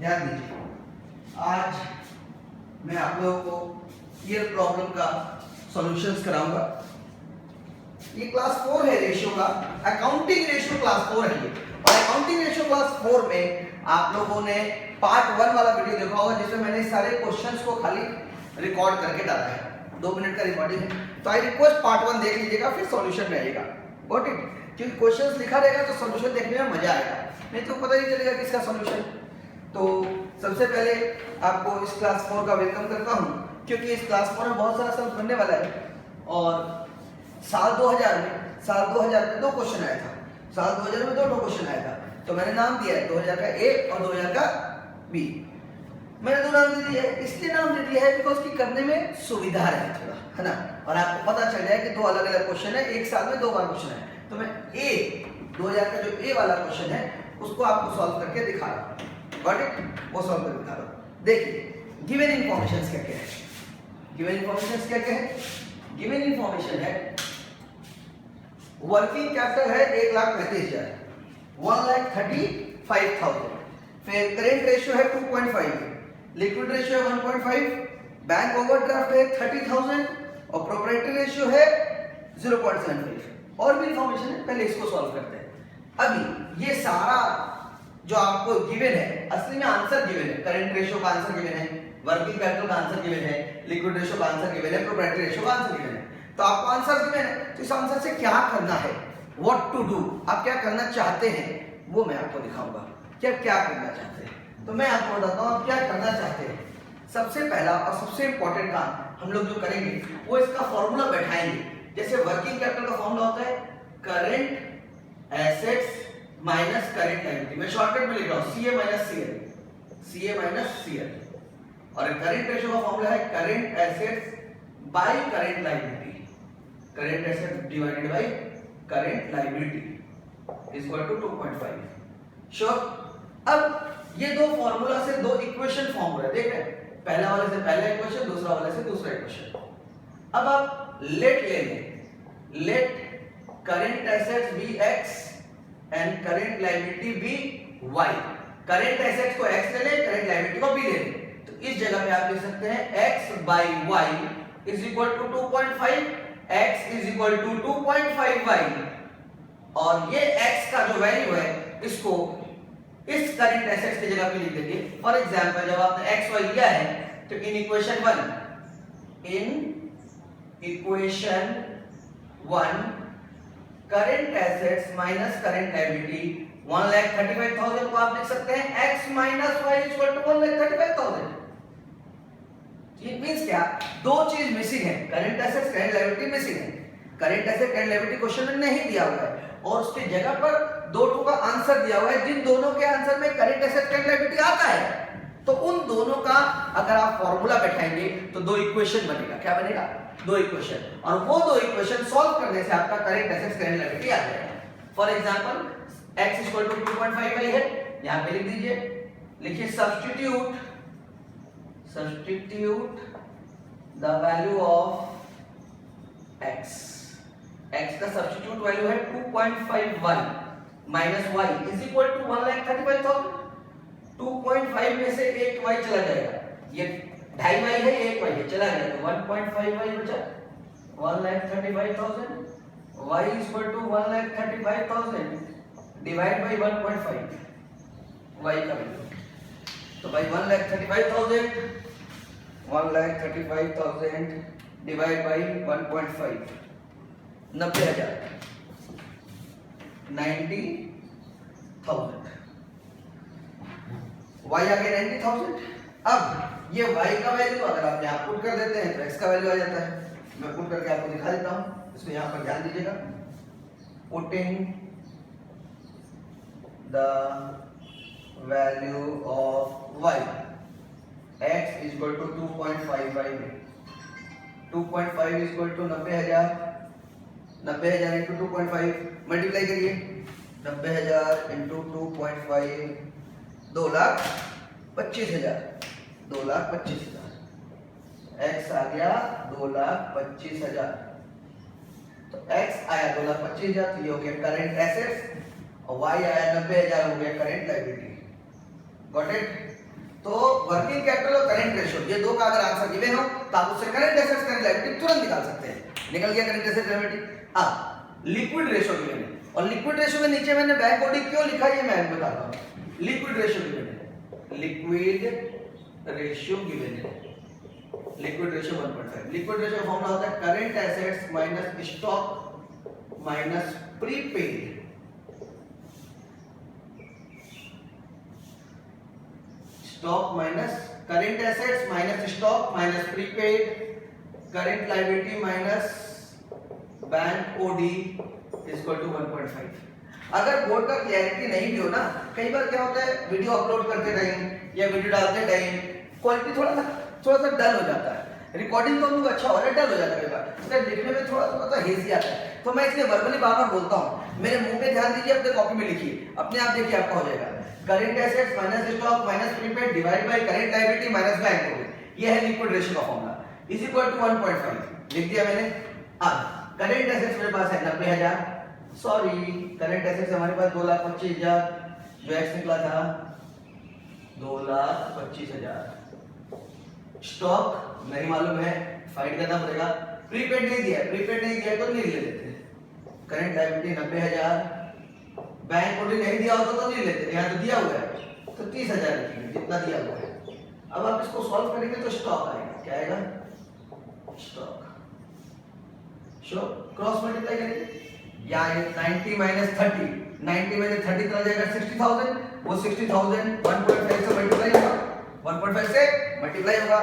ध्यान दीजिए, आज मैं आप लोगों को ईयर प्रॉब्लम का सॉल्यूशंस कराऊंगा। ये क्लास 4 है रेशियो का, अकाउंटिंग रेशियो क्लास 4 है ये। और अकाउंटिंग रेशियो क्लास 4 में आप लोगों ने पार्ट 1 वाला वीडियो देखा होगा जिसमें मैंने सारे क्वेश्चंस को खाली रिकॉर्ड करके डाला है, 2 मिनट का रिकॉर्डिंग है। तो आई रिक्वेस्ट पार्ट 1 देख लीजिएगा, फिर सॉल्यूशन रहेगा। Got it? क्योंकि क्वेश्चंस लिखा रहेगा तो सॉल्यूशन देखने में मजा आएगा, नहीं तो पता नहीं चलेगा किसका सॉल्यूशन। तो सबसे पहले आपको इस क्लास 4 का वेलकम करता हूं, क्योंकि इस क्लास 4 में बहुत सारा सब बनने वाला है। और साल 2000 में 2 क्वेश्चन आया था, साल 2000 में 2 क्वेश्चन आया था। तो मैंने नाम दिया है 2000 का ए और 2000 का बी। मैंने 2 नाम दे दिए, इसलिए नाम दे दिया है बिकॉज की करने में सुविधा रहे थोड़ा, है ना। और आपको पता चल जाए कि 2 अलग अलग क्वेश्चन है, एक साल में 2 बार क्वेश्चन है। तो मैं ए 2000 का जो ए वाला क्वेश्चन है उसको आपको सॉल्व करके दिखा रहा हूँ। Got it? वो सॉल्व करके दिखा रहा हूँ। देखिए गिवन इन्फॉर्मेशन क्या क्या है, गिवन इन्फॉर्मेशन क्या क्या है। गिवन इन्फॉर्मेशन है वर्किंग कैपिटल है 1,35,000, 1,35,000। फिर करेंट रेशियो है 2.5, लिक्विड रेशियो है 1.5, बैंक ओवरड्राफ्ट है 30,000 और प्रोप्राइटरी रेशियो है 0.75। और भी इंफॉर्मेशन है, पहले इसको सॉल्व करते हैं। अभी ये सारा जो आपको गिवन है, असली में आंसर गिवन है। करेंट रेशियो का आंसर गिवन है, वर्किंग कैपिटल का आंसर गिवन है, लिक्विड रेशियो का आंसर गिवन है, प्रोप्राइटरी रेशियो का आंसर गिवन है। तो आपको आंसर गिवन है, तो इस आंसर से क्या करना है, व्हाट टू डू, आप क्या करना चाहते हैं वो मैं आपको दिखाऊंगा। क्या करना चाहते हैं तो मैं आपको बताता हूँ आप क्या करना चाहते हैं। सबसे पहला और सबसे इंपॉर्टेंट काम हम लोग जो करेंगे वो इसका फॉर्मूला बैठाएंगे। जैसे वर्किंग कैपिटल का फॉर्मूला होता है current assets minus current liability, मैं शॉर्टकट में लिख रहा हूं CA माइनस CL। और करंट रेशियो का फॉर्मूला है current assets by current liability, current assets divided by current liability is equal to 2.5। Sure? अब ये 2 फॉर्मूला से 2 इक्वेशन फॉर्म हो रहे हैं, देख रहे हैं, पहला वाले से पहला इक्वेशन, दूसरा वाले से दूसरा इक्वेशन। अब आप लेट ले लें, let current assets be x and current liability be y। Current assets को x ले लें, करंट लायबिलिटी को b ले लें। तो इस जगह पे आप लिख सकते हैं x by y is equal to 2.5, x is equal to 2.5y। और ये x का जो वैल्यू है इसको इस करंट एसेट्स की जगह पे लिख देंगे। फॉर एग्जांपल जब आपने x y लिया है तो in equation 1 current assets minus current liability 1,35,000 को आप लिख सकते हैं x minus y equal to 1,35,000। It means क्या, 2 चीज मिसिंग है, current assets current liability missing है। Current asset current liability question में नहीं दिया हुआ है और उसकी जगह पर 2 का आंसर दिया हुआ है, जिन दोनों के आंसर में करंट एसेट करंट लायबिलिटी आता है। तो उन दोनों का अगर आप फॉर्मूला बैठाएंगे तो 2 इक्वेशन बनेगा। क्या बनेगा? 2 इक्वेशन। और वो 2 इक्वेशन सॉल्व करने से आपका करंट एसेट्स करंट लायबिलिटी आ जाएगा। For example x equal to 2.5 है, यहां पे लिख दीजिए, लिखिए substitute the value of x। x का सब्स्टिट्यूट वैल्यू है 2.51 minus y is equal to 1,35,000। 2.5 में से एक y चला जाएगा, ये 2.5y है, 1y है, चला गया तो 1.5y बचा, 1,35,000 y is equal to 1,35,000 divide by 1.5 y का वैल्यू। तो भाई 1,35,000 डिवाइड बाय 1.5 90,000 90,000 y आ गया 90,000। अब ये y का वैल्यू अगर आप यहाँ पुट कर देते हैं तो x का वैल्यू आ जाता है। मैं पुट करके आपको दिखा देता हूँ, इसको यहाँ पर ध्यान दीजिएगा। Putting the value of y, x is equal to 2.55 में 2.5 is equal to 90,000, 90,000 into 2.5 multiply करिए, 90,000 इंटू 2.5 2,25,000, 2,25,000। x आ गया 2,25,000। तो x आया 2,25,000, तो ये हो गया करंट एसेट्स और y आया 90,000, हो गया करंट लायबिलिटी। Got it? तो वर्किंग कैपिटल और करंट रेशियो ये दो का अगर आंसर गिवन हो तो आप उससे करंट एसेट्स करंट लायबिलिटी तुरंत निकाल सकते हैं। निकल गया करंट एसेट लायबिलिटी। अब लिक्विड रेशियो गिवन है और लिक्विड रेशियो के नीचे मैंने बैंक बॉडी क्यों लिखा है ये मैं आपको बताता हूं। लिक्विड रेशियो गिवन है, लिक्विड रेशियो गिवन है, liquid ratio 1.5। Liquid ratio formula होता है current assets minus stock minus prepaid. Stock minus current assets minus stock minus prepaid, current liability minus bank OD equal to 1.5। अगर board का clarity नहीं भी हो ना, कई बार क्या होता है वीडियो अपलोड करते टाइम या वीडियो डालते टाइम क्वालिटी थोड़ा सा डल हो जाता है। रिकॉर्डिंग तो हम लोग अच्छा हो रहा है, डल हो जाता है कई बार, इसलिए लिखने में थोड़ा सा हेजी आता है। तो मैं इसलिए वर्बली बार-बार बोलता हूं, मेरे मुंह पे ध्यान दीजिए, अपने कॉपी में लिखिए, अपने आप देखिए आपका हो जाएगा। Current assets minus stock minus prepaid divide by current liability minus bank OD, ये है लिक्विड रेशियो का फॉर्मूला, इज इक्वल टू 1.5 लिख दिया मैंने। अब करंट एसेट्स मेरे पास है 90,000, सॉरी करंट एसेट्स हमारे पास 2,25,000, जो एक्स निकला था 2,25,000। स्टॉक नहीं मालूम है, फाइंड करना पड़ेगा। प्रीपेड नहीं दिया, प्रीपेड नहीं दिया तो नहीं ले लेते। करंट लायबिलिटी 90,000, बैंक ओडी नहीं दिया होता तो नहीं लेते, यहाँ तो दिया हुआ है तो 30,000 लिखेंगे जितना दिया हुआ है। अब आप इसको सॉल्व करेंगे तो स्टॉक आएगा, क्या आएगा? स्टॉक। शो क्रॉस मल्टीप्लाई करेंगे, या ये 90 माइनस 30, 90 माइनस 30 चला जाएगा 60,000, वो 60,000 1.5 से मल्टीप्लाई होगा, 1.5 से मल्टीप्लाई होगा।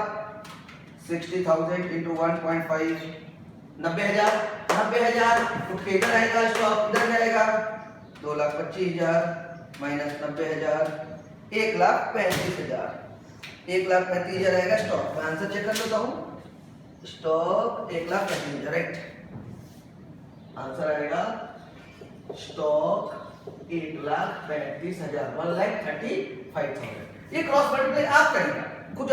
60,000 into 1.5 90,000, 90,000 तो किधर आएगा? स्टॉक इधर जाएगा, 2,25,000 माइनस 90,000 1,35,000, 1,35,000 आएगा स्टॉक। मैं आंसर चेक कर लेता हूँ, स्टॉक 1,35,000 राइट, आंसर आएगा स्टॉक 1,35,000, 1,35,000। ये क्रॉस मल्टीप्लाई आप करेंगे, कुछ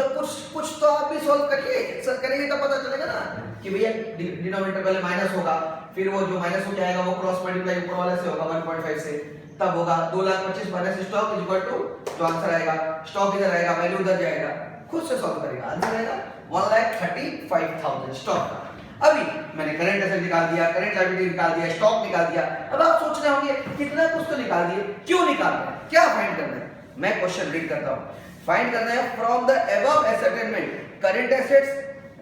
तो आप भी सॉल्व करिए, सर करेंगे तब पता चलेगा ना कि भैया डिनोमिनेटर पहले माइनस होगा, फिर वो जो माइनस हो जाएगा वो क्रॉस मल्टीप्लाई ऊपर वाले से होगा 1.5 से, तब होगा 2,25,000 माइनस स्टॉक इक्वल टू, जो आंसर आएगा स्टॉक इधर आएगा, वैल्यू उधर जाएगा, खुद से सॉल्व करेगा, आंसर आएगा 1,35,000 स्टॉक का। अभी मैंने करंट एसेट निकाल दिया, करंट लायबिलिटी निकाल दिया, स्टॉक निकाल दिया। अब आप सोच रहे होंगे कितना कुछ तो निकाल दिए, क्यों निकाल रहे हैं, क्या फाइंड करना है? मैं क्वेश्चन रीड करता हूं। फाइंड करना है from the above assessment current assets,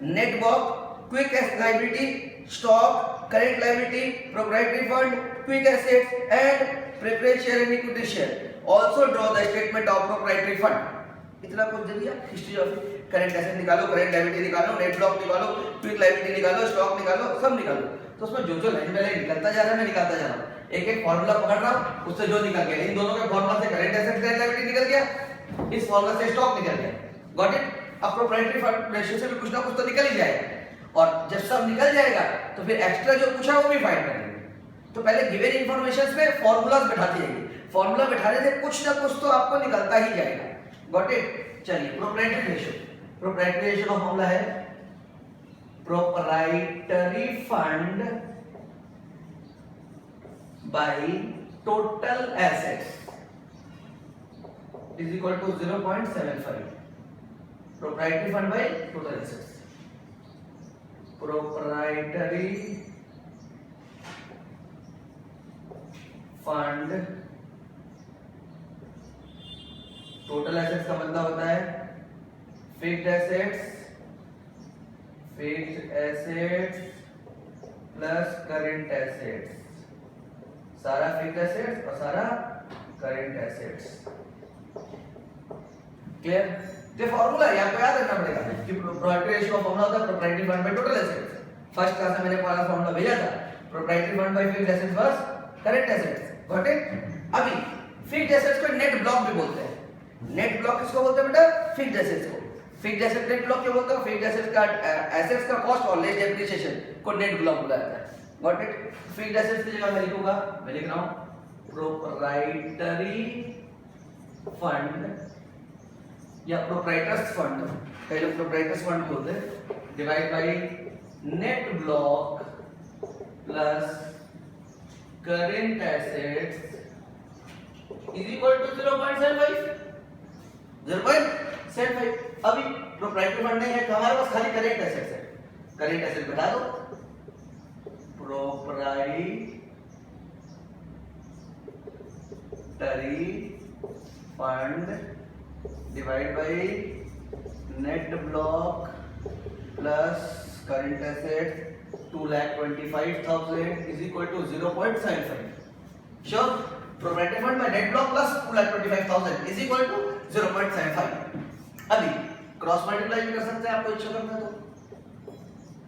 net worth, quick liability, stock, current liability, proprietary fund, quick assets and preference share and equity share. Also draw the statement of proprietary fund. इतना कुछ दे दिया, history of current asset निकालो, current liability निकालो, net block निकालो, quick liability निकालो, stock निकालो, सब निकालो। तो उसमें जो लाइन पहले निकलता जा रहा है मैं निकालता जा रहा हूं, एक एक फार्मूला पकड़ रहा हूं, उससे जो निकल गया, इन दोनों के फार्मूला से करंट एसेट करंट लायबिलिटी निकल गया, इस फार्मूला से स्टॉक निकल गया, गॉट इट। अब प्रोप्राइटरी फंड रेशियो से भी कुछ ना कुछ तो निकल ही जाएगा, और जब सब निकल जाएगा तो फिर एक्स्ट्रा जो पूछा वो भी फाइंड कर लेंगे। तो पहले गिवन इंफॉर्मेशंस में फार्मूलाज बैठाते जाइए, फार्मूला बैठाने से कुछ ना कुछ तो आपको निकलता ही जाएगा, गॉट इट। चलिए प्रोप्राइटरी रेशियो, प्रोप्राइटरी रेशियो का फॉर्मूला है proprietary fund by total assets is equal to 0.75. Proprietary fund by total assets. Proprietary fund total assets का मतलब होता है fixed assets plus current assets, सारा fixed assets और सारा current assets। क्लियर? ये फार्मूला है, आपको याद रखना पड़ेगा कि प्रोप्राइटरी रेशियो का फार्मूला होता है proprietary fund by total assets. First class में मैंने पहला फार्मूला भेजा था, proprietary fund bye fixed assets versus current assets, got it. अभी फिक्स्ड एसेट्स को नेट ब्लॉक भी बोलते हैं। नेट ब्लॉक किसको बोलते हैं बेटा? फिक्स्ड एसेट्स को। फिक्स्ड एसेट नेट ब्लॉक क्यों बोलते हैं? फिक्स्ड एसेट्स का एसेट्स का कॉस्ट और लेस डेप्रिसिएशन को नेट ब्लॉक बोला जाता है, गॉट इट। फिक्स्ड एसेट्स की जगह मैं लिखूंगा, मैं लिख रहा हूं प्रोप्राइटरी फंड या प्रोप्राइटर्स फंड, कई लोग प्रोप्राइटर्स फंड बोलते हैं, divide by net block plus current assets is equal to 0.75। 75। अभी प्रोप्राइटरी फंड नहीं है तो हमारे पास खाली करेंट एसेट्स है, करेंट एसेट बता दो, proprietary fund divide by net block plus current asset 2,25,000 is equal to 0.75। Sure, proprietary fund by net block plus 2,25,000 is equal to 0.75। अभी क्रॉस मल्टीप्लाई भी कर सकते हैं, आपको इच्छा करना तो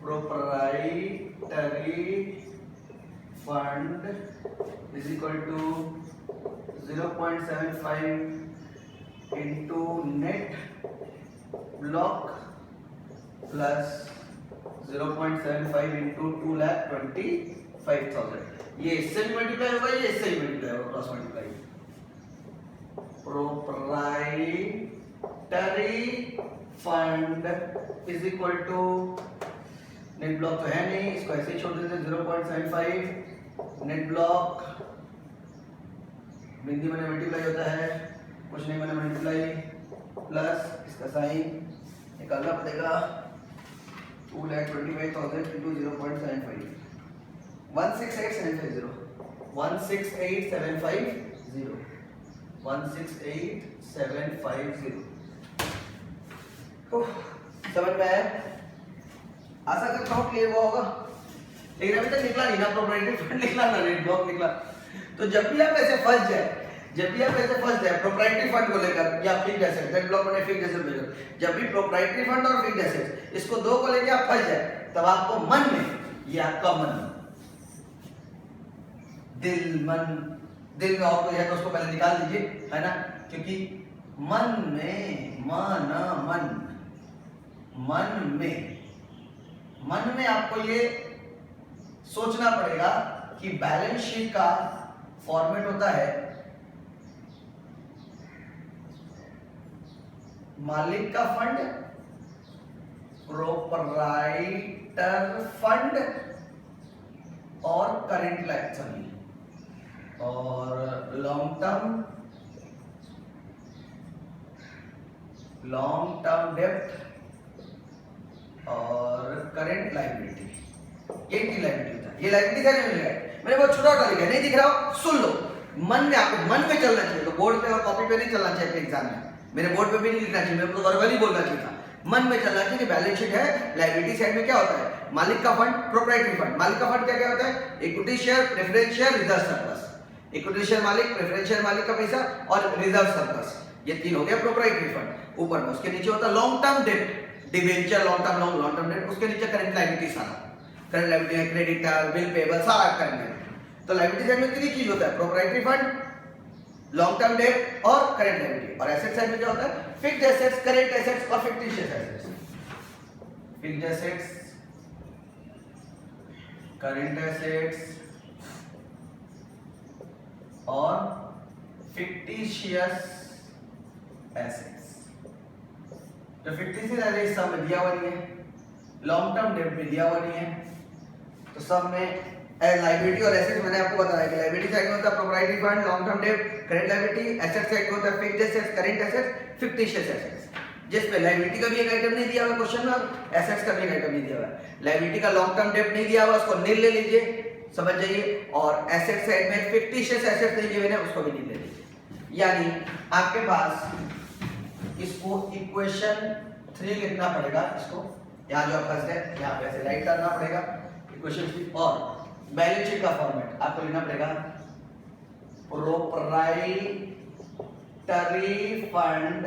proprietary fund is equal to 0.75 into net block plus 0.75 into 2,25,000। ये इससे भी मल्टीप्लाई होगा, ये इससे भी मल्टीप्लाई होगा, cross multiply. Proprietary fund is equal to net block तो है नहीं, इसको ऐसे ही छोड़ देते 0.75 नेट ब्लॉक बिंदी में मल्टीप्लाई होता है, कुछ नहीं मैंने मल्टीप्लाई प्लस इसका साइन निकालना पड़ेगा 2,25,000 into 0.75 168,750 168,750 168,750। समझ में आया? आशा करता हूँ क्लियर हुआ होगा, लेकिन अभी तक निकला नहीं ना, प्रोप्राइटरी फंड निकला ना नेट ब्लॉक निकला। तो जब भी आप ऐसे फंस जाए प्रोप्राइटरी फंड को लेकर या फिक्स्ड एसेट, नेट ब्लॉक में फिक्स्ड एसेट लेकर, जब भी प्रोप्राइटरी फंड और फिक्स्ड एसेट इसको दो को लेकर आप फंस जाए, तब आपको मन में, ये आपका मन, दिल में और कोई है तो उसको पहले निकाल दीजिए, है ना, क्योंकि मन में मन में आपको ये सोचना पड़ेगा कि बैलेंस शीट का फॉर्मेट होता है मालिक का फंड, प्रोप्राइटर फंड और करंट लायबिलिटी और लॉन्ग टर्म डेब्ट और करंट लायबिलिटी, ये तीन लायबिलिटी होता है। ये लायबिलिटी क्या नहीं है, मैंने बहुत छोटा लिखा है, नहीं दिख रहा हो सुन लो, मन में आपको मन में चलना चाहिए, तो बोर्ड पे और कॉपी पे नहीं चलना चाहिए एग्जाम में, मेरे बोर्ड पे भी नहीं लिखना चाहिए, मेरे को वर्बली बोलना चाहिए था, मन में चलना चाहिए कि बैलेंस शीट है, लायबिलिटी साइड में क्या होता है, मालिक का फंड, प्रोप्राइटरी फंड। मालिक का फंड क्या क्या होता है, equity share, preference share, reserve surplus. Equity share मालिक, प्रेफरेंस शेयर मालिक का पैसा और रिजर्व सरप्लस, ये तीन हो गया प्रोप्राइटरी फंड। ऊपर में उसके नीचे होता है लॉन्ग टर्म डेब्ट, डिबेंचर, लॉन्ग टर्म डेब्ट, उसके नीचे करंट लायबिलिटी, सारा करंट लायबिलिटी है, क्रेडिटर, बिल पेबल, सारा करंट लायबिलिटी। तो लायबिलिटी साइड में तीन चीज होता है, proprietary fund, long term debt और करंट लायबिलिटी। और एसेट साइड में क्या होता है, फिक्स्ड एसेट्स, करंट एसेट्स और fictitious assets. Fixed assets, current assets और फिक्टिशियस एसेट्स। तो फिक्टिशियस एसेट्स सब में दिया हुआ नहीं है, लॉन्ग टर्म डेट में दिया हुआ नहीं है, तो सब में लायबिलिटी और एसेट्स मैंने आपको बताया कि लायबिलिटी साइड में होता है proprietary fund, long term date, current liability, asset side में होता है fixed assets, current assets, fictitious assets. जिसमें लायबिलिटी का भी एक आइटम नहीं दिया हुआ क्वेश्चन में और एसेट्स का भी एक आइटम नहीं दिया हुआ है। लायबिलिटी का लॉन्ग टर्म डेट नहीं दिया हुआ, उसको नील ले लीजिए, समझ जाइए, और एसेट साइड में फिक्टिशियस एसेट्स नहीं दिए हुए हैं, उसको भी नील ले लीजिए। यानी आपके पास इसको इक्वेशन 3 लिखना पड़ेगा, इसको यहाँ जो आप फंस गए यहाँ पे ऐसे राइट करना पड़ेगा इक्वेशन 3, और बैलेंस शीट का फॉर्मेट आपको लिखना पड़ेगा proprietary fund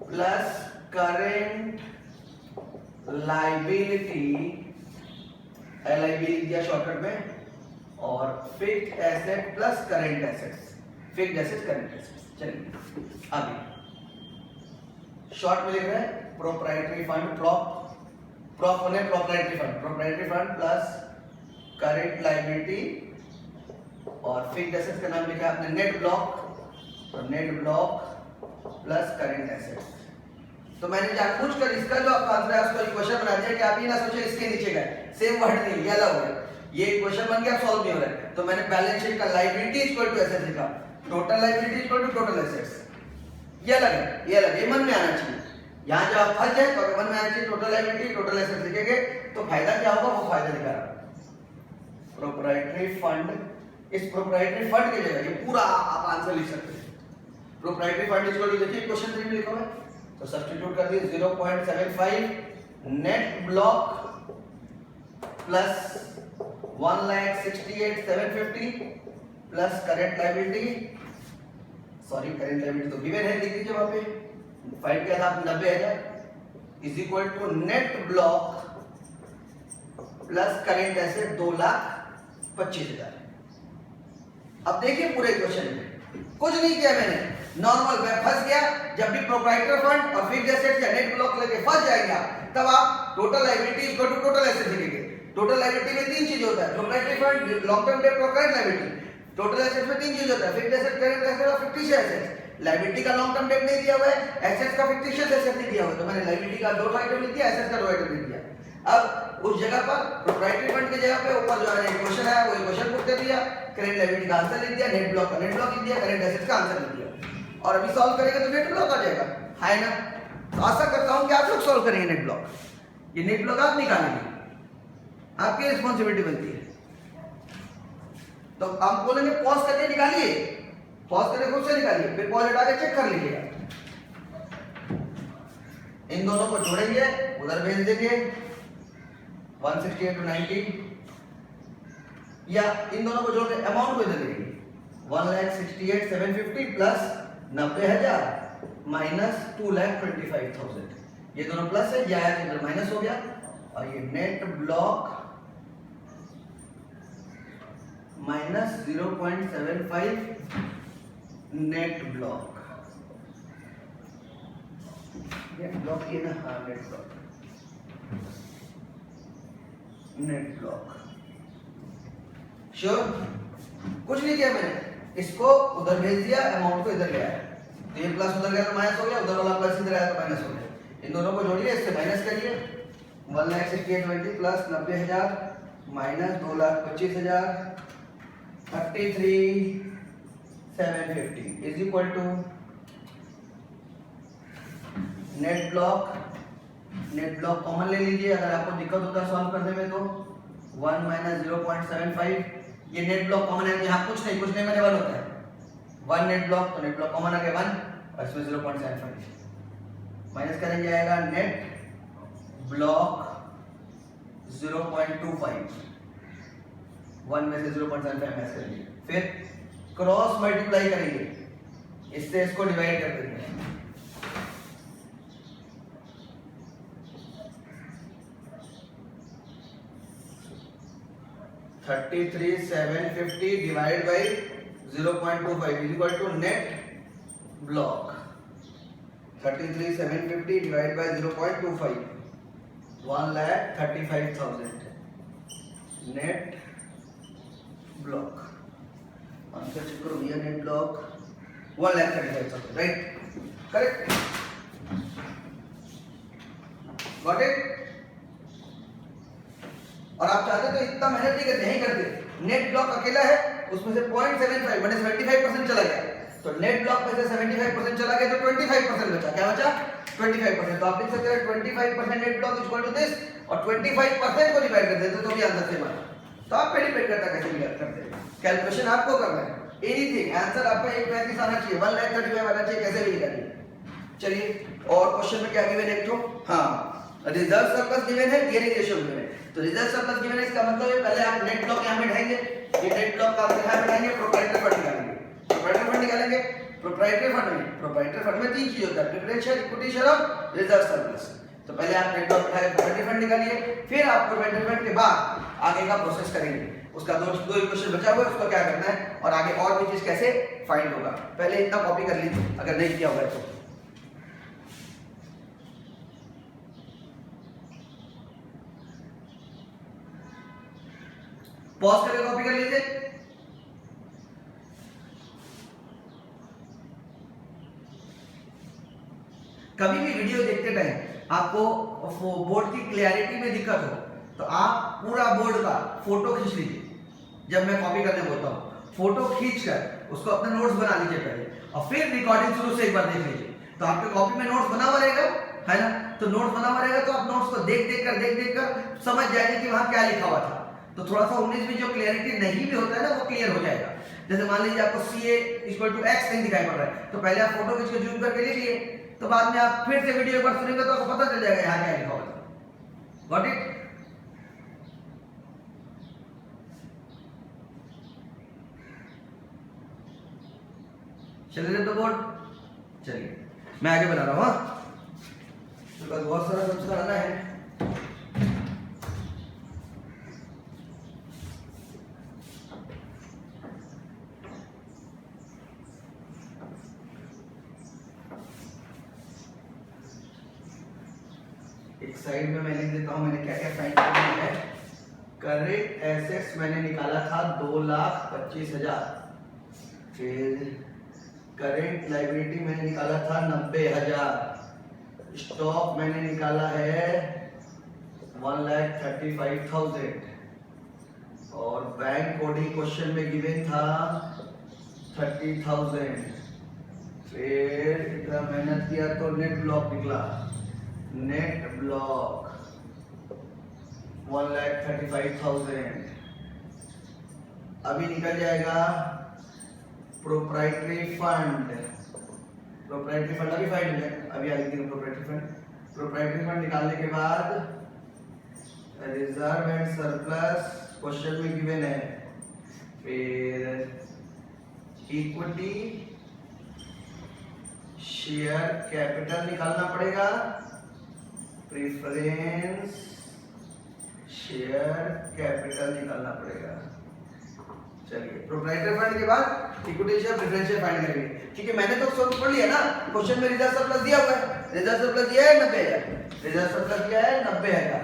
plus current liability, LIB दिया शॉर्टकट में, और fixed asset plus current assets, fixed asset current assets. चलिए आगे शॉर्ट में लिख रहे हैं proprietary fund, proprietary fund plus current liability और फिक्स्ड एसेट्स का नाम लिखा आपने नेट ब्लॉक, तो net block plus current assets. तो मैंने जानबूझकर इसका जो आपका आंसर है उसको इक्वेशन बना दिया कि आप ये ना सोचे इसके नीचे गए, सेम वर्ड नहीं, ये अलग हो गया, ये इक्वेशन बन गया, सॉल्व नहीं हो रहा है। तो मैंने बैलेंस शीट का लायबिलिटी इक्वल टू एसेट्स लिखा, total liability equal to total assets, ये अलग है, ये अलग है, ये मन में आना चाहिए। यहाँ जब आप फंस जाए तो मन में आना चाहिए टोटल लायबिलिटी टोटल एसेट्स लिखेंगे तो फायदा क्या होगा, वो फायदा लिखा रहा प्रोप्राइटरी फंड। इस प्रोप्राइटरी फंड की जगह ये पूरा आप आंसर लिख सकते हैं। Proprietary fund is equal to, देखिए क्वेश्चन 3 में लिखा हुआ है तो सब्स्टिट्यूट कर दिए 0.75 net block plus 1,68,750 plus current liability, sorry current liability तो गिवन है, लिख दीजिए वहां पे, फाइंड किया था 90,000 is equal to net block plus current asset 2,25,000। अब देखिए पूरे क्वेश्चन में कुछ नहीं किया मैंने, नॉर्मल मैं फंस गया। जब भी प्रोप्राइटर फंड और फिक्स्ड एसेट या नेट ब्लॉक लेके फंस जाएगा तब आप total liability equal to total asset लिखेंगे। टोटल लायबिलिटी में तीन चीज होता है, proprietary fund, long term debt और करंट लायबिलिटी। टोटल एसेट में तीन चीज होता है, फिक्स्ड एसेट, करंट एसेट और फिक्टिशियस एसेट। लायबिलिटी का लॉन्ग टर्म डेट नहीं दिया हुआ है, एसेट्स का फिक्टिशियस एसेट नहीं दिया हुआ है, तो मैंने लायबिलिटी का 2 आइटम लिख दिया, एसेट्स का 2 आइटम लिख दिया। अब उस जगह पर प्रोप्राइटरी फंड की जगह पे ऊपर जो है क्वेश्चन है वो क्वेश्चन पुट कर दिया, करंट लायबिलिटी का आंसर लिख दिया, नेट ब्लॉक का नेट ब्लॉक लिख दिया, करंट एसेट्स का आंसर लिख दिया। और अभी सॉल्व करेंगे तो नेट ब्लॉक आ जाएगा, है ना। तो आशा करता हूं कि आप लोग सॉल्व करेंगे नेट ब्लॉक। ये नेट ब्लॉक आप निकालेंगे, आपकी रिस्पांसिबिलिटी बनती है। तो आप बोलेंगे पॉज करके निकालिए, पॉज करके खुद से निकालिए, फिर पॉज हटा के चेक कर लीजिएगा। इन दोनों को जोड़ेंगे, उधर भेज देंगे 168 to 90, या इन दोनों को जोड़ के अमाउंट को इधर लिखेंगे 1,68,750 प्लस 90,000 माइनस 2,25,000। ये दोनों प्लस है, ये आया इधर माइनस हो गया, और ये net block minus 0.75 net block, ये ब्लॉक ये ना, हाँ net block, net block. Sure, कुछ नहीं किया मैंने, इसको उधर भेज दिया, अमाउंट को इधर ले आया, तो ये प्लस उधर गया तो माइनस हो गया, उधर वाला प्लस इधर आया तो माइनस हो गया। इन दोनों को जोड़िए, इससे माइनस करिए, 1,68,20 plus 90,000 minus 2,25,000 33,750 is equal to net block. Net block common ले लीजिए, अगर आपको दिक्कत होता है सॉल्व करने में तो 1 माइनस 0.75, ये नेट ब्लॉक कॉमन है, यहाँ कुछ नहीं मैंने 1 होता है, 1 नेट ब्लॉक, तो नेट ब्लॉक कॉमन आ गया 1 और इसमें 0.75 माइनस करेंगे, आएगा नेट ब्लॉक 0.25, 1 में से 0.75 माइनस करेंगे, फिर क्रॉस मल्टीप्लाई करेंगे, इससे इसको डिवाइड कर देंगे, $33,750 divide by 0.25 is equal to net block 33,750 divide by 0.25 1,35,000 net block. Answer check करो भैया, net block 1,35,000, right, correct, got it. और आप चाहते तो इतना मेहनत नहीं करते, नेट ब्लॉक अकेला है, उसमें से 0.75 मैंने 75% चला गया, तो नेट ब्लॉक में से 75% चला गया तो 25% बचा, क्या बचा 25%। तो आप लिख सकते हैं 25% net block equal to this, और 25% को डिवाइड कर देते तो भी आंसर सेम आता। तो आप पे डिपेंड करता है कैसे डिवाइड करते हैं, कैलकुलेशन आपको करना है, एनीथिंग आंसर आपका 135 आना चाहिए, 1,35,000 आना चाहिए, कैसे भी निकालिए। चलिए और क्वेश्चन में क्या गिवन है, एक तो हाँ रिजर्व सरप्लस गिवन है, गियरिंग रेशियो गिवन है। तो रिजर्व सरप्लस गिवन है, इसका मतलब है पहले आप नेट ब्लॉक यहां बैठाएंगे, ये नेट ब्लॉक का आंसर यहां बैठाएंगे, प्रोप्राइटरी फंड निकालेंगे, प्रोप्राइटरी फंड निकालेंगे। प्रोप्राइटरी फंड में तीन चीज होता है, प्रेफरेंस शेयर, इक्विटी शेयर और रिजर्व सरप्लस। तो पहले आप नेट ब्लॉक बैठाएंगे, प्रोप्राइटरी फंड निकालिए, फिर आप प्रोप्राइटरी फंड के बाद आगे का प्रोसेस करेंगे। उसका दो इक्वेशन बचा हुआ है, उसको क्या करना है और आगे और भी चीज कैसे फाइंड होगा, पहले इतना कॉपी कर लीजिए अगर नहीं किया हुआ है तो। पॉज करके कॉपी कर लीजिए। कभी भी वीडियो देखते टाइम आपको बोर्ड की क्लियरिटी में दिक्कत हो तो आप पूरा बोर्ड का फोटो खींच लीजिए। जब मैं कॉपी करने बोलता हूँ फोटो खींचकर उसको अपने नोट्स बना लीजिए पहले, और फिर रिकॉर्डिंग शुरू से एक बार देख लीजिए। तो आपके कॉपी में नोट्स बना हुआ रहेगा, है ना। तो नोट्स बना हुआ रहेगा तो आप नोट्स को देख देख कर समझ जाएंगे कि वहां क्या लिखा हुआ था। तो थोड़ा सा 19 में जो क्लियरिटी नहीं भी होता है ना, वो क्लियर हो जाएगा। जैसे मान लीजिए आपको CA = x नहीं दिखाई पड़ रहा है, तो पहले आप फोटो खींच के जूम करके लिख लिए, तो बाद में आप फिर से वीडियो एक बार सुनेंगे तो आपको पता चल जाएगा यहाँ क्या लिखा हुआ था। Got it? चलिए द बोर्ड, चलिए मैं आगे बना रहा हूँ। तो बहुत सारा कुछ कराना है। एक साइड में मैं लिख देता हूँ मैंने क्या क्या फाइंड किया है। करेंट एसेट्स मैंने निकाला था 2,25,000। फिर करेंट लायबिलिटी मैंने निकाला था 90,000। स्टॉक मैंने निकाला है 1,35,000। और बैंक कोडिंग क्वेश्चन में गिवन था 30,000। फिर इतना मेहनत किया तो नेट ब्लॉक निकला। Net block 1,35,000। अभी निकल जाएगा प्रोप्राइटरी फंड। प्रोप्राइटरी फंड अभी फाइंड हो जाएगा, अभी आगे देखिए प्रोप्राइटरी फंड। प्रोप्राइटरी फंड निकालने के बाद रिजर्व एंड सरप्लस क्वेश्चन में गिवन है। फिर इक्विटी शेयर कैपिटल निकालना पड़ेगा। प्रेफरेंस शेयर कैपिटल निकालना पड़ेगा। चलिए प्रोप्राइटरी फंड के बाद equity share preference share find करेंगे, क्योंकि मैंने तो सोच पढ़ लिया ना, क्वेश्चन में रिजर्व सरप्लस दिया हुआ है। रिजर्व सरप्लस दिया है 90,000। रिजर्व सरप्लस दिया है 90,000।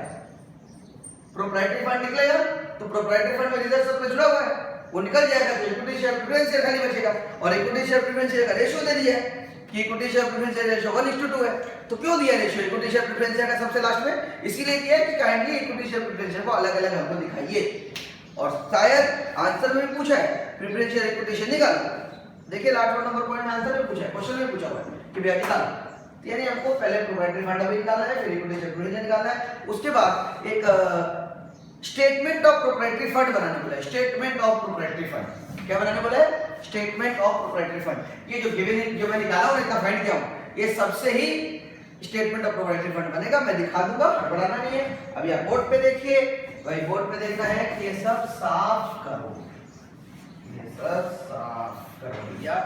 प्रोप्राइटरी फंड निकलेगा तो प्रोप्राइटरी फंड में रिजर्व सरप्लस जुड़ा हुआ है, वो निकल जाएगा तो इक्विटी शेयर प्रेफरेंस शेयर खाली बचेगा। और इक्विटी शेयर प्रेफरेंस शेयर का रेशियो दे दिया है कि equity share preference share ratio 1:2 है। तो क्यों दिया ratio equity share preference share का सबसे लास्ट में? इसीलिए दिया है कि kindly equity share preference share को अलग-अलग हमको दिखाइए। और शायद आंसर में भी पूछा है प्रेफरेंस शेयर इक्विटी शेयर निकालो। देखिए लास्ट नंबर पॉइंट में आंसर में पूछा है, क्वेश्चन में पूछा हुआ है कि भैया निकालो। यानी हमको पहले प्रोप्राइटरी फंड अभी निकालना है, फिर इक्विटी शेयर प्रेफरेंस शेयर निकालना है। उसके बाद एक स्टेटमेंट ऑफ प्रोप्राइटरी फंड बनाने बोला है। स्टेटमेंट ऑफ प्रोप्राइटरी फंड क्या बनाने बोला है? Statement of proprietary fund. ये जो गिवन है, जो मैं निकाला हूं, इतना फाइंड किया हूं, ये सबसे ही स्टेटमेंट ऑफ प्रोप्राइटरी फंड बनेगा। मैं दिखा दूंगा, बनाना नहीं है। अभी आप बोर्ड पे देखिए, भाई बोर्ड पे देखना है कि ये सब साफ करो, ये सब साफ करो भैया।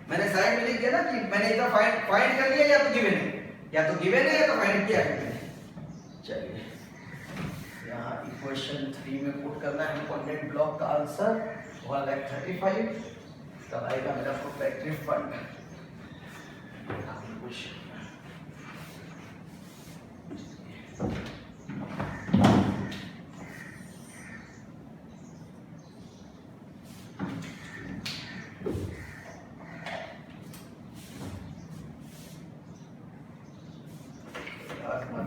मैंने साइड में लिख दिया ना कि मैंने इतना फाइंड कर लिया, या तो गिवन है, या तो गिवन है, या तो फाइंड किया है। चलिए यहाँ इक्वेशन 3 में पुट करना है हमको नेट ब्लॉक का आंसर 1,35,000। तब आएगा मेरा प्रोप्राइटरी फंड।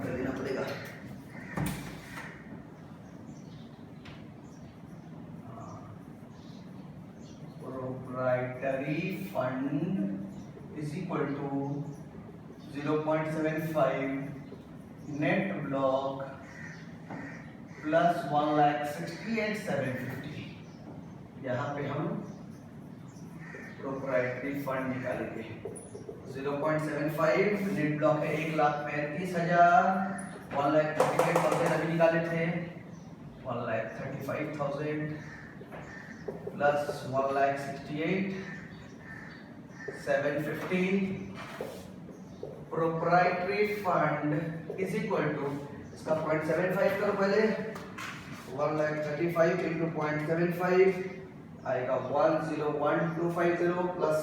देना पड़ेगा। Proprietary fund is equal to 0.75 net block plus 1,68,750। यहाँ पे हम प्रोप्राइटरी फंड निकालेंगे। 0.75 नेट ब्लॉक है 1,35,000। 1,38,000 अभी निकाले थे। 1,35,000 plus 1,68,750। Proprietary fund is equal to, इसका 0.75 करो पहले। 1,35,000 इंटू 0.75 आएगा 101,250 प्लस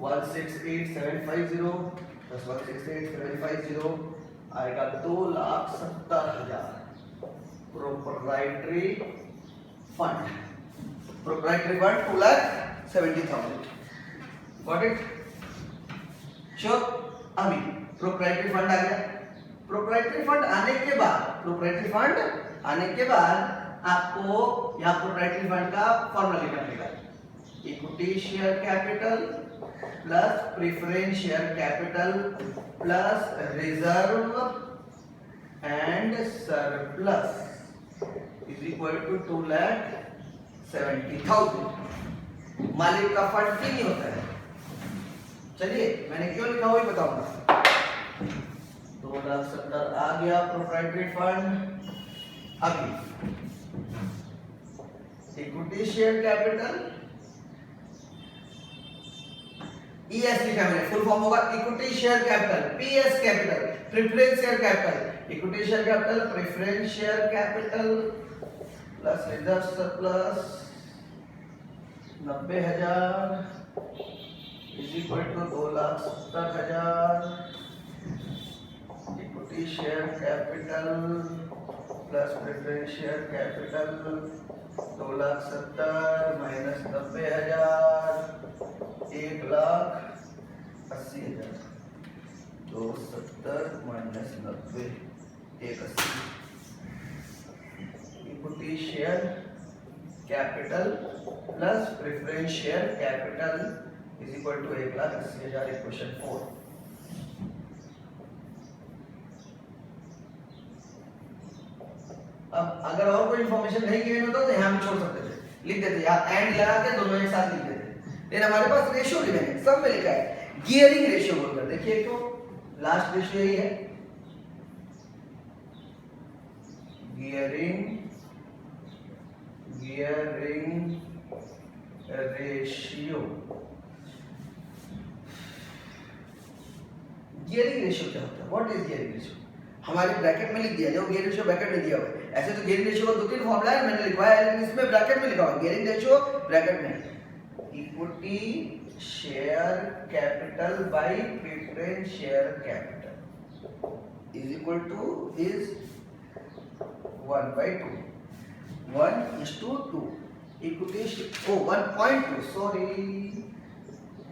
168,750 प्लस 168,750 आएगा 2,70,000। Proprietary fund 2,70,000। Got it? Sure? अभी प्रोप्राइटरी फंड आ गया। प्रोप्राइटरी फंड आने के बाद आपको यहाँ प्रोप्राइटरी फंड का फॉर्मूला लिखना पड़ेगा। Equity share capital plus preference share capital plus reserve and surplus is equal to 2,70,000। मालिक का फंड फ्री नहीं होता है। चलिए मैंने क्यों लिखा वही बताऊंगा। 2,70,000 आ गया प्रोप्राइटरी फंड। अभी इक्विटी शेयर कैपिटल ईएस लिखा मैंने, फुल फॉर्म होगा equity share capital, PS capital preference share capital, equity share capital preference share capital plus reserve surplus 90,000 is equal to 2,70,000 equity share capital plus preference share capital 2,70,000 minus 90,000 1,80,000 270 minus 90 180 equity share capital plus preference share capital is equal to 1,80,000 equation 4। अब अगर और कोई information नहीं given होता तो यहां भी छोड़ सकते थे, लिख देते या एंड लगा के दोनों एक साथ लिख देते। लेकिन हमारे पास रेशियो गिवन है, सब में लिखा है गियरिंग रेशियो बोलकर। देखिए तो लास्ट रेशियो यही है, गियरिंग रेशियो। गियरिंग रेशियो क्या होता है? What is gearing ratio? हमारे ब्रैकेट में लिख दिया, जो गियरिंग रेशियो ब्रैकेट में दिया हुआ है। ऐसे तो गियरिंग रेशियो का दो तीन फॉर्मूला है, मैंने लिखवाया है, लेकिन इसमें ब्रैकेट में लिखा हुआ है गियरिंग रेशियो ब्रैकेट में equity share capital by preference share capital is equal two is 1/2 1:2 equity 1.2 sorry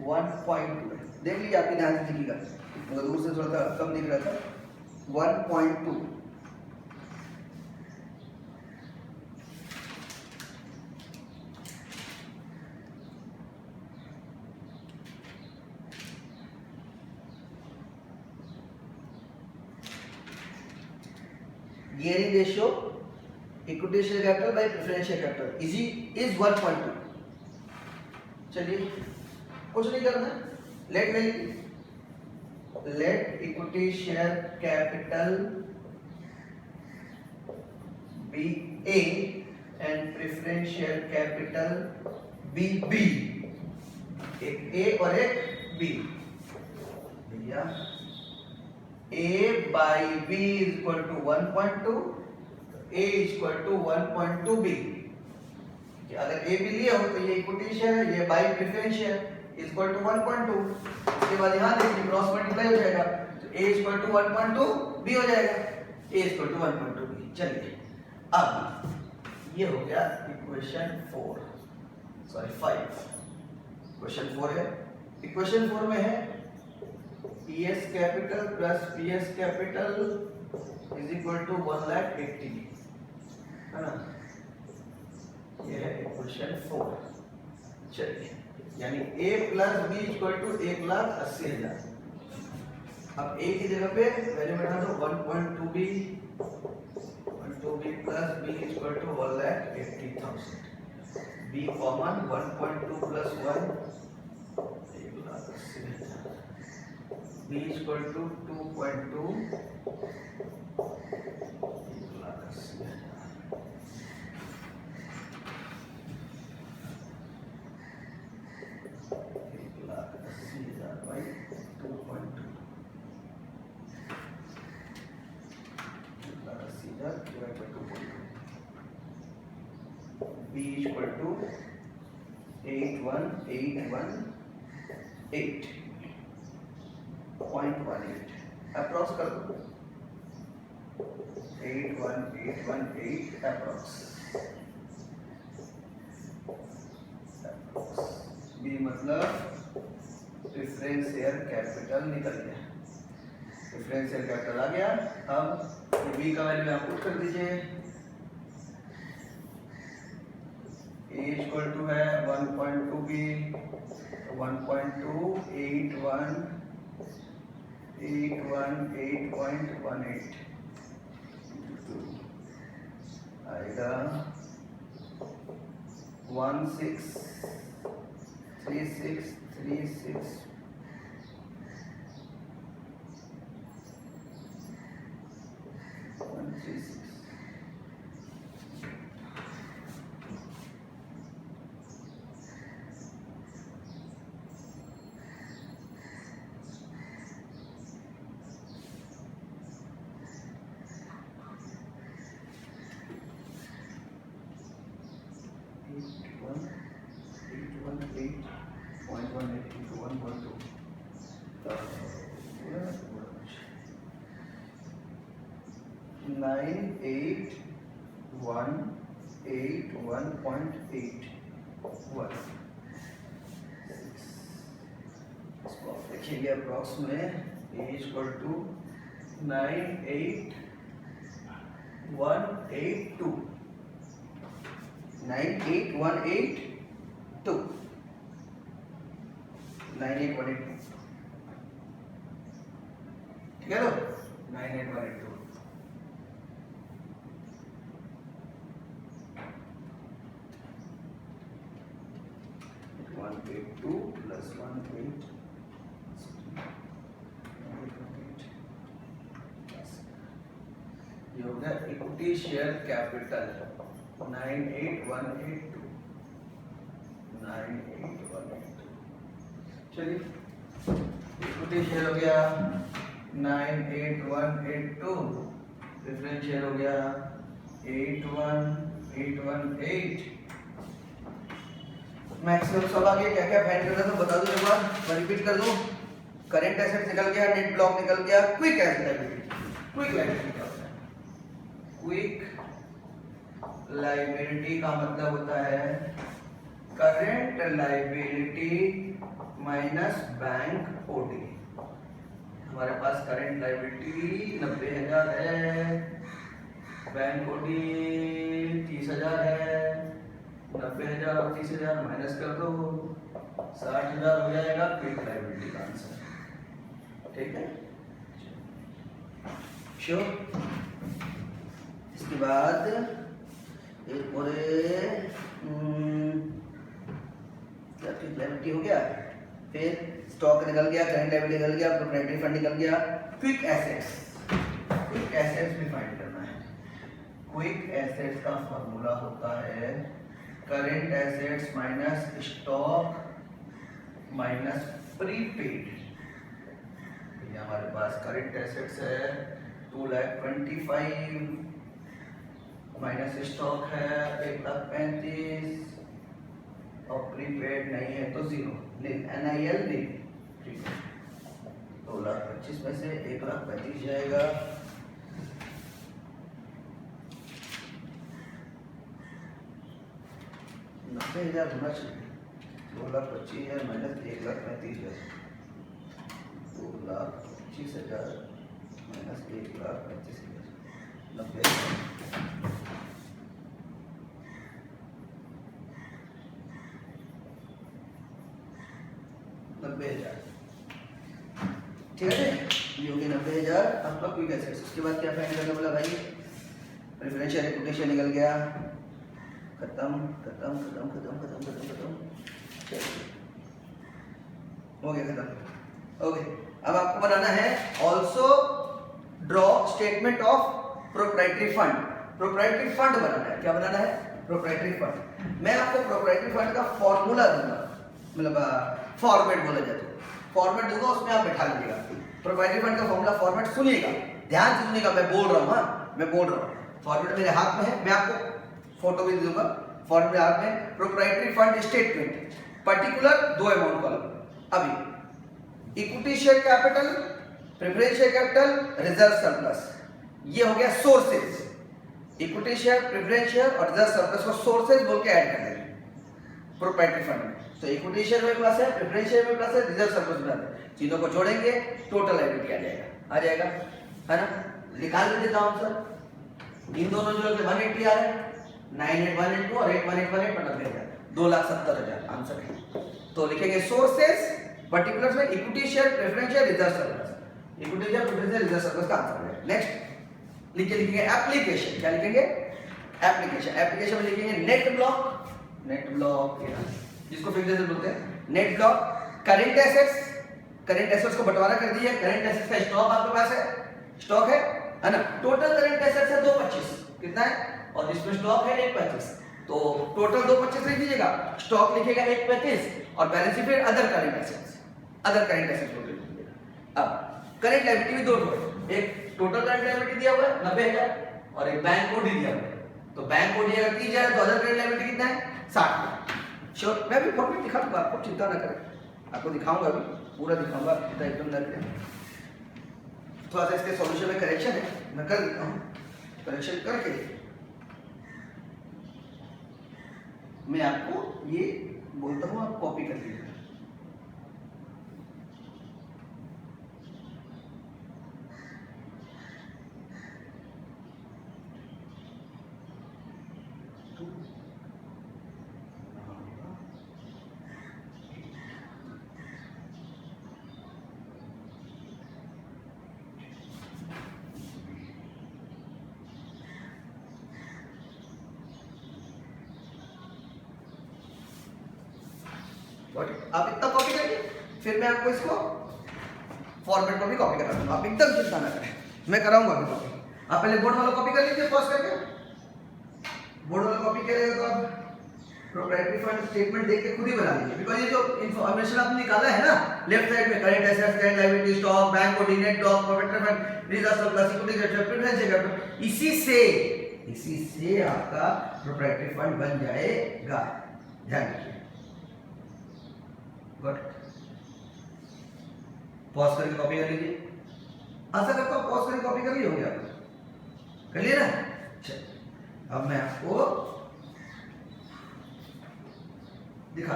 1.2 देख लीजिए, आपके ध्यान से दिखेगा, मतलब दूर से थोड़ा सा कम दिख रहा था। 1.2 gearing ratio equity share capital by preference share capital is 1.2। चलिए कुछ नहीं करना, let equity share capital be A and preference share capital be B, एक ए और एक बी। भैया A by B is equal to 1.2, A is equal to 1.2 B। अगर A भी लिया हो तो ये इक्विटी शेयर है, ये bye preference share is equal to 1.2। इसके बाद यहाँ देखिए क्रॉस मल्टीप्लाई हो जाएगा तो A is equal to 1.2 B हो जाएगा, A is equal to 1.2 B। चलिए अब ये हो गया इक्वेशन 4 क्वेश्चन 4 है। इक्वेशन 4 में है PS capital plus PS capital is equal to 1,80,000 है ना, ये है इक्वेशन 4। चलिए यानी A plus B equal to 1,80,000। अब A की जगह पे वैल्यू बैठा दो 1.2B plus B equal to 1,80,000। B common 1.2 plus 1 1,80,000। B equal to 2.2 B equal to 818.18 approx कर दो 81818 अप्रॉक्स। B मतलब प्रेफरेंस शेयर कैपिटल निकल गया, प्रेफरेंस शेयर कैपिटल आ गया। अब B का वैल्यू आप पुट कर दीजिए इक्वल टू है 1.2 b 1.2 818 आएगा 163636 136 देखिए अप्रॉक्स में a इक्वल टू 98182 98182 ठीक है लो 98182 182 plus 18 ये हो गया इक्विटी शेयर कैपिटल 98182 चलिए इक्विटी शेयर हो गया 98182 प्रेफरेंस शेयर हो गया 81818 मैक्सिमम सब आ गया क्या क्या फाइंड करना तो बता दो एक बार मैं रिपीट कर दूं करंट एसेट निकल गया नेट ब्लॉक निकल गया क्विक लायबिलिटी क्या होता है क्विक लायबिलिटी का मतलब होता है current liability minus bank OD हमारे पास करंट लायबिलिटी 90,000 है बैंक ओडी 30,000 है 90,000 और 30,000 माइनस कर दो 60,000 हो जाएगा क्विक लायबिलिटी का आंसर ठीक है श्योर इसके बाद एक पूरे क्विक लायबिलिटी हो गया फिर स्टॉक निकल गया करंट लायबिलिटी निकल गया प्रोप्राइटरी फंड निकल गया क्विक एसेट्स भी फाइंड करना है क्विक एसेट्स का फॉर्मूला होता है current assets minus stock minus prepaid ये हमारे पास करंट एसेट्स है 2,25,000 माइनस स्टॉक है 1,35,000 और प्रीपेड नहीं है तो जीरो NIL नहीं 2,25,000 में से 1,35,000 जाएगा 90,000 होना चाहिए 2,25,000 माइनस 1,35,000 2,25,000 माइनस 1,35,000 90,000 ठीक है ये हो गया 90,000 आपका क्विक एसेट्स उसके बाद क्या फाइंड करना बोला भाई प्रेफरेंशियल रेपुटेशन निकल गया खत्म हो गया खत्म ओके अब आपको बनाना है also draw statement of proprietary fund बनाना है क्या बनाना है प्रोप्राइटरी फंड मैं आपको प्रोप्राइटरी फंड का फॉर्मूला दूंगा मतलब फॉर्मेट बोला जाए तो फॉर्मेट दूंगा उसमें आप बैठा लीजिएगा प्रोप्राइटरी फंड का फॉर्मूला फॉर्मेट सुनिएगा ध्यान से सुनिएगा मैं बोल रहा हूँ फॉर्मेट मेरे हाथ में है मैं आपको फोटो भी दूंगा फॉर्मेट मेरे हाथ में proprietary fund statement particular 2 amount column अभी equity share capital preference share capital reserve surplus ये हो गया sources equity share preference share और रिजर्व सरप्लस को सोर्सेज बोल के ऐड कर देंगे प्रोप्राइटरी फंड में तो इक्विटी शेयर में प्लस है प्रेफरेंस शेयर में प्लस है रिजर्व सरप्लस में प्लस है तीनों को जोड़ेंगे टोटल लायबिलिटी आ जाएगा है ना निकाल देता हूं सर इन दोनों जोड़ के 180 आ रहा है 98182 और 8181 मतलब 2,70,000 आंसर है। तो लिखेंगे सोर्सेस, पर्टिकुलर्स में equity share, preference share, reserve surplus. Equity share, preference share, reserve surplus का आंसर है। नेक्स्ट लिखेंगे एप्लीकेशन। क्या लिखेंगे? एप्लीकेशन। एप्लीकेशन में लिखेंगे नेट ब्लॉक, नेट ब्लॉक जिसको फिक्स्ड एसेट बोलते हैं, net block. Current assets, current assets को बंटवारा कर दिया। करंट एसेट्स का स्टॉक आपके पास है, स्टॉक है ना। टोटल करंट एसेट्स है 225, कितना है, और जिसमें स्टॉक है 125, तो टोटल 225 लिख दीजिएगा, स्टॉक लिखेगा 135 और बैलेंस शीट फिर other current assets, other current assets बोल दीजिएगा। अब करंट लायबिलिटी भी दो है, एक टोटल करंट लायबिलिटी दिया हुआ है 90,000 और एक बैंक कोड दिया हुआ है। तो बैंक कोड अगर 30,000 तो अदर करंट लायबिलिटी कितना है 60,000। श्योर, मैं भी फॉर्मेट दिखा दूंगा आपको, चिंता ना करें, आपको दिखाऊंगा अभी, पूरा दिखाऊंगा, इतना एकदम ना करें। थोड़ा सा इसके सॉल्यूशन में करेक्शन है, मैं कर देता हूँ। करेक्शन करके मैं आपको ये बोलता हूँ, आप कॉपी कर लीजिए। आप इतना कॉपी करिए, फिर मैं आपको इसको फॉर्मेट पर भी कॉपी करा दूंगा, आप एकदम चिंता ना करें, मैं कराऊंगा अभी कॉपी। आप पहले बोर्ड वाला कॉपी कर लीजिए, पॉज करके। बोर्ड वाला कॉपी करेगा तो आप प्रोप्राइटरी फंड स्टेटमेंट देख के खुद ही बना लीजिए, बिकॉज ये जो इंफॉर्मेशन आपने निकाला है ना लेफ्ट साइड में, current assets, current liability, stock, bank code, net block, profit fund, reserve surplus, equity capital, preference capital, इसी से आपका प्रोप्राइटरी फंड बन जाएगा। ध्यान रखिए। गुड, पॉज करके कॉपी कर लीजिए। आशा करता हूं पॉज करके कॉपी कर लिए होंगे आप, कर लिए ना। चलिए अब मैं आपको दिखा,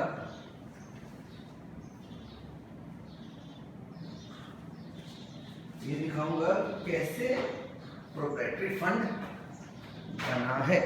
ये दिखाऊंगा कैसे प्रोप्राइटरी फंड बना है।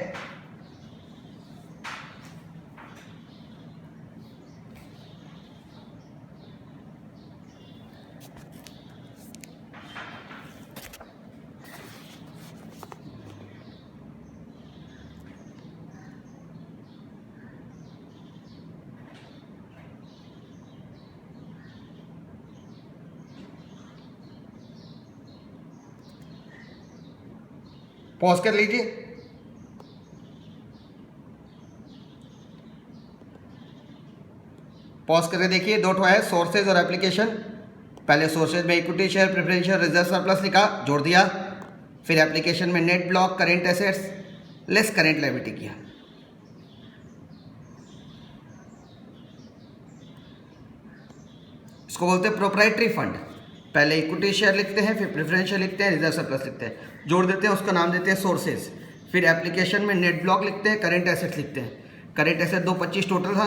पॉज कर लीजिए। पॉज करके देखिए, दो ठो है सोर्सेज और एप्लीकेशन। पहले सोर्सेज में equity share, preference share, reserve surplus लिखा, जोड़ दिया। फिर एप्लीकेशन में net block, current assets less current liability किया। इसको बोलते हैं प्रोप्राइटरी फंड। पहले इक्विटी शेयर लिखते हैं, फिर प्रेफरेंस शेयर लिखते हैं, रिजर्व सरप्लस लिखते हैं, जोड़ देते हैं, उसका नाम देते हैं सोर्सेज। फिर एप्लीकेशन में नेट ब्लॉक लिखते हैं, करंट एसेट्स लिखते हैं। करंट एसेट 225 टोटल था,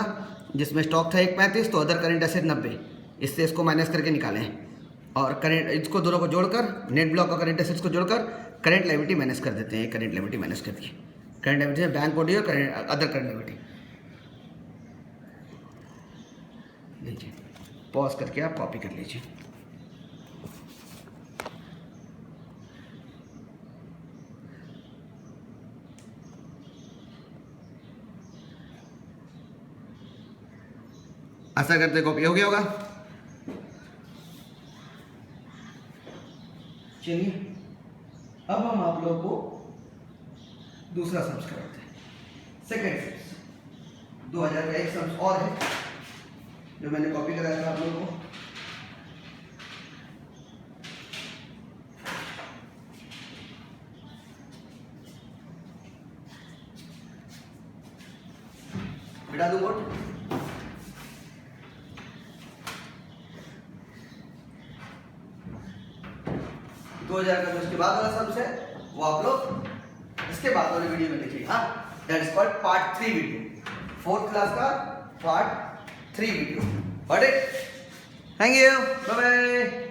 जिसमें स्टॉक था 135, तो अदर करंट एसेट 90, इससे इसको माइनस करके निकालें। और करंट, इसको दोनों को जोड़कर, नेट ब्लॉक और करंट एसेट्स को जोड़कर करंट लायबिलिटी माइनस कर देते हैं। करंट लायबिलिटी माइनस कर दी, करंट लायबिलिटी बैंक कोड और अदर करंट लायबिलिटी। लीजिए, पॉज करके आप कॉपी कर लीजिए। आशा करते कॉपी हो गया होगा। चलिए अब हम आप लोगों को दूसरा सम्स कराते हैं, सेकेंड सम्स। 2000 का एक सम्स और है जो मैंने कॉपी कराया था आप लोगों को। बिठा दो बोर्ड। दो 2000 का जो इसके बाद वाला सम्स है वो आप लोग इसके बाद वाले वीडियो में देखिए। हाँ, that is called part 3 video, 4th class का part 3 video. Got it? Thank you, bye bye.